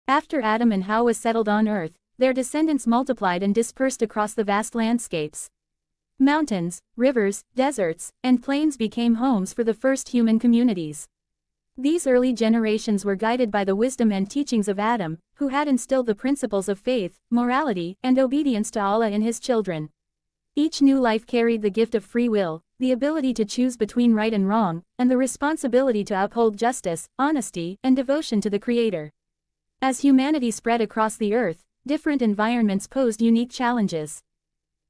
After Adam and Hawa settled on earth, their descendants multiplied and dispersed across the vast landscapes. Mountains, rivers, deserts, and plains became homes for the first human communities. These early generations were guided by the wisdom and teachings of Adam, who had instilled the principles of faith, morality, and obedience to Allah in his children. Each new life carried the gift of free will, the ability to choose between right and wrong, and the responsibility to uphold justice, honesty, and devotion to the Creator. As humanity spread across the earth, different environments posed unique challenges.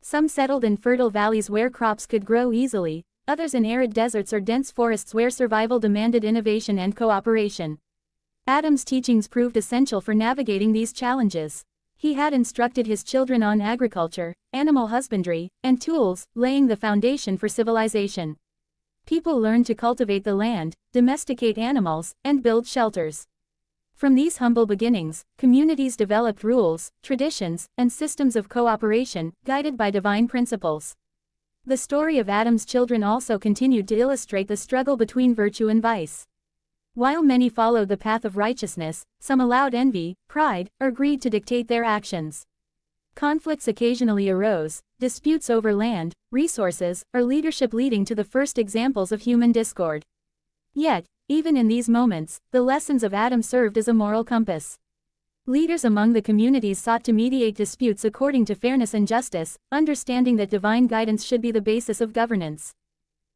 Some settled in fertile valleys where crops could grow easily, others in arid deserts or dense forests where survival demanded innovation and cooperation. Adam's teachings proved essential for navigating these challenges. He had instructed his children on agriculture, animal husbandry, and tools, laying the foundation for civilization. People learned to cultivate the land, domesticate animals, and build shelters. From these humble beginnings, communities developed rules, traditions, and systems of cooperation, guided by divine principles. The story of Adam's children also continued to illustrate the struggle between virtue and vice. While many followed the path of righteousness, some allowed envy, pride, or greed to dictate their actions. Conflicts occasionally arose, disputes over land, resources, or leadership leading to the first examples of human discord. Yet, even in these moments, the lessons of Adam served as a moral compass. Leaders among the communities sought to mediate disputes according to fairness and justice, understanding that divine guidance should be the basis of governance.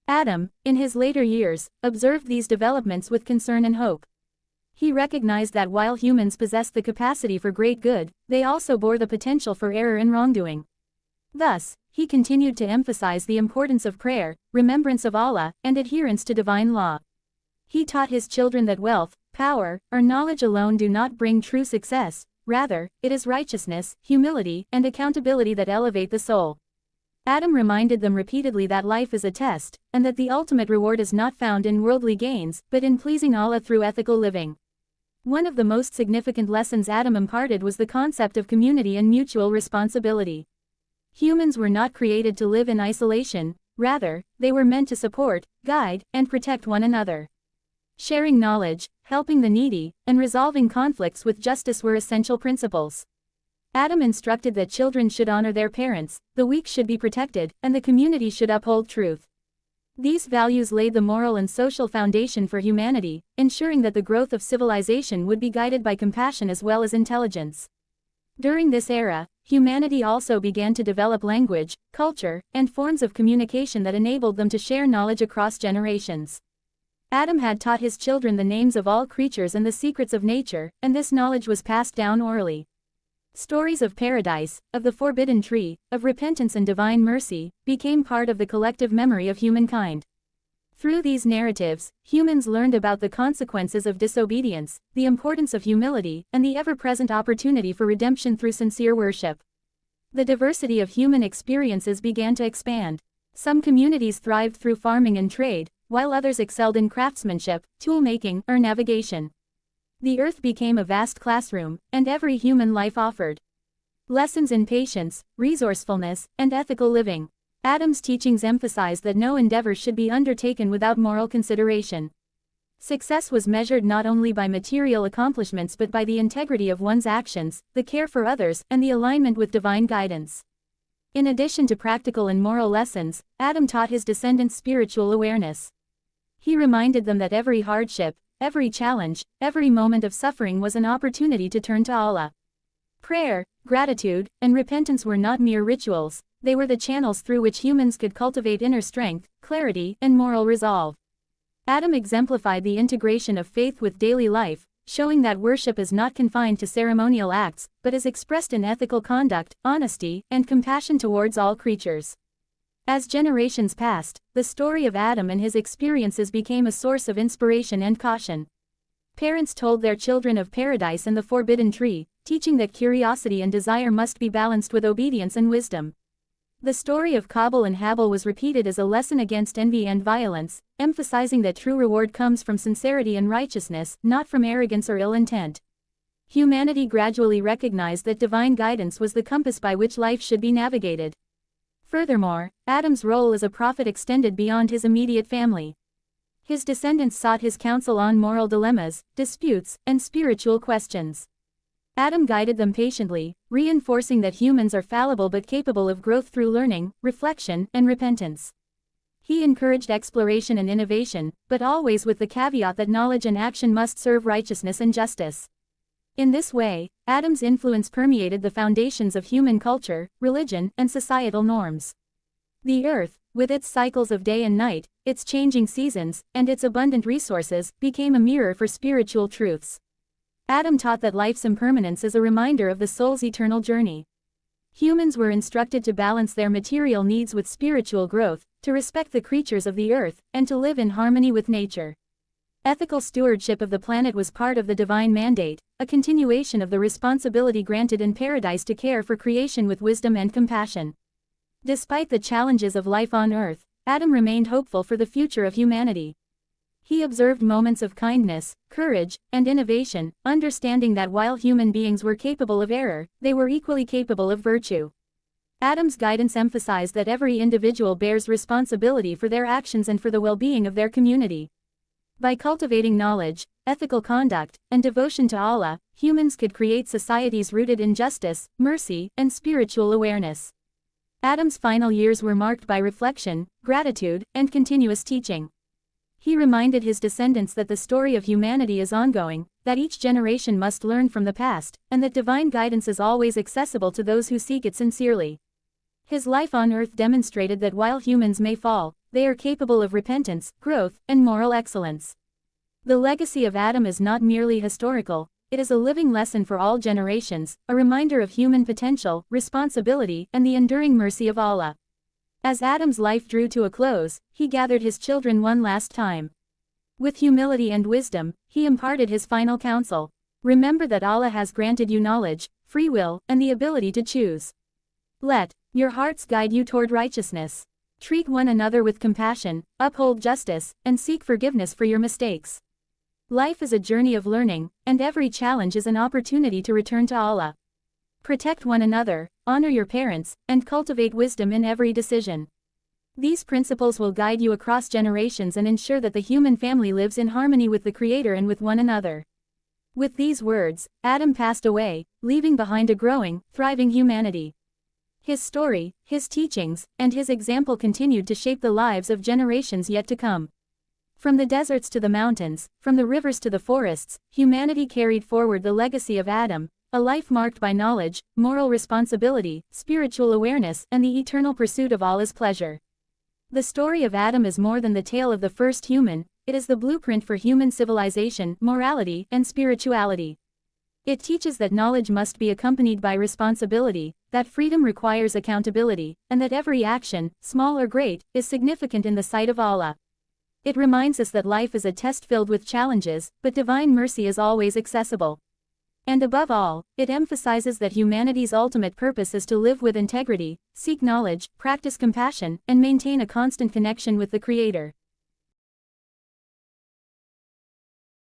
Adam, in his later years, observed these developments with concern and hope. He recognized that while humans possessed the capacity for great good, they also bore the potential for error and wrongdoing. Thus, he continued to emphasize the importance of prayer, remembrance of Allah, and adherence to divine law. He taught his children that wealth, power, or knowledge alone do not bring true success, rather, it is righteousness, humility, and accountability that elevate the soul. Adam reminded them repeatedly that life is a test, and that the ultimate reward is not found in worldly gains, but in pleasing Allah through ethical living. One of the most significant lessons Adam imparted was the concept of community and mutual responsibility. Humans were not created to live in isolation, rather, they were meant to support, guide, and protect one another. Sharing knowledge, helping the needy, and resolving conflicts with justice were essential principles. Adam instructed that children should honor their parents, the weak should be protected, and the community should uphold truth. These values laid the moral and social foundation for humanity, ensuring that the growth of civilization would be guided by compassion as well as intelligence. During this era, humanity also began to develop language, culture, and forms of communication that enabled them to share knowledge across generations. Adam had taught his children the names of all creatures and the secrets of nature, and this knowledge was passed down orally. Stories of paradise, of the forbidden tree, of repentance and divine mercy, became part of the collective memory of humankind. Through these narratives, humans learned about the consequences of disobedience, the importance of humility, and the ever-present opportunity for redemption through sincere worship. The diversity of human experiences began to expand. Some communities thrived through farming and trade, while others excelled in craftsmanship, tool-making, or navigation. The earth became a vast classroom, and every human life offered lessons in patience, resourcefulness, and ethical living. Adam's teachings emphasized that no endeavor should be undertaken without moral consideration. Success was measured not only by material accomplishments but by the integrity of one's actions, the care for others, and the alignment with divine guidance. In addition to practical and moral lessons, Adam taught his descendants spiritual awareness. He reminded them that every hardship, every challenge, every moment of suffering was an opportunity to turn to Allah. Prayer, gratitude, and repentance were not mere rituals, they were the channels through which humans could cultivate inner strength, clarity, and moral resolve. Adam exemplified the integration of faith with daily life, showing that worship is not confined to ceremonial acts, but is expressed in ethical conduct, honesty, and compassion towards all creatures. As generations passed, the story of Adam and his experiences became a source of inspiration and caution. Parents told their children of paradise and the forbidden tree, teaching that curiosity and desire must be balanced with obedience and wisdom. The story of Qabil and Habil was repeated as a lesson against envy and violence, emphasizing that true reward comes from sincerity and righteousness, not from arrogance or ill intent. Humanity gradually recognized that divine guidance was the compass by which life should be navigated. Furthermore, Adam's role as a prophet extended beyond his immediate family. His descendants sought his counsel on moral dilemmas, disputes, and spiritual questions. Adam guided them patiently, reinforcing that humans are fallible but capable of growth through learning, reflection, and repentance. He encouraged exploration and innovation, but always with the caveat that knowledge and action must serve righteousness and justice. In this way, Adam's influence permeated the foundations of human culture, religion, and societal norms. The earth, with its cycles of day and night, its changing seasons, and its abundant resources, became a mirror for spiritual truths. Adam taught that life's impermanence is a reminder of the soul's eternal journey. Humans were instructed to balance their material needs with spiritual growth, to respect the creatures of the earth, and to live in harmony with nature. Ethical stewardship of the planet was part of the divine mandate, a continuation of the responsibility granted in paradise to care for creation with wisdom and compassion. Despite the challenges of life on earth, Adam remained hopeful for the future of humanity. He observed moments of kindness, courage, and innovation, understanding that while human beings were capable of error, they were equally capable of virtue. Adam's guidance emphasized that every individual bears responsibility for their actions and for the well-being of their community. By cultivating knowledge, ethical conduct, and devotion to Allah, humans could create societies rooted in justice, mercy, and spiritual awareness. Adam's final years were marked by reflection, gratitude, and continuous teaching. He reminded his descendants that the story of humanity is ongoing, that each generation must learn from the past, and that divine guidance is always accessible to those who seek it sincerely. His life on earth demonstrated that while humans may fall, they are capable of repentance, growth, and moral excellence. The legacy of Adam is not merely historical, it is a living lesson for all generations, a reminder of human potential, responsibility, and the enduring mercy of Allah. As Adam's life drew to a close, he gathered his children one last time. With humility and wisdom, he imparted his final counsel. Remember that Allah has granted you knowledge, free will, and the ability to choose. Let your hearts guide you toward righteousness. Treat one another with compassion, uphold justice, and seek forgiveness for your mistakes. Life is a journey of learning, and every challenge is an opportunity to return to Allah. Protect one another, honor your parents, and cultivate wisdom in every decision. These principles will guide you across generations and ensure that the human family lives in harmony with the Creator and with one another. With these words, Adam passed away, leaving behind a growing, thriving humanity. His story, his teachings, and his example continued to shape the lives of generations yet to come. From the deserts to the mountains, from the rivers to the forests, humanity carried forward the legacy of Adam, a life marked by knowledge, moral responsibility, spiritual awareness, and the eternal pursuit of Allah's pleasure. The story of Adam is more than the tale of the first human, it is the blueprint for human civilization, morality, and spirituality. It teaches that knowledge must be accompanied by responsibility, that freedom requires accountability, and that every action, small or great, is significant in the sight of Allah. It reminds us that life is a test filled with challenges, but divine mercy is always accessible. And above all, it emphasizes that humanity's ultimate purpose is to live with integrity, seek knowledge, practice compassion, and maintain a constant connection with the Creator.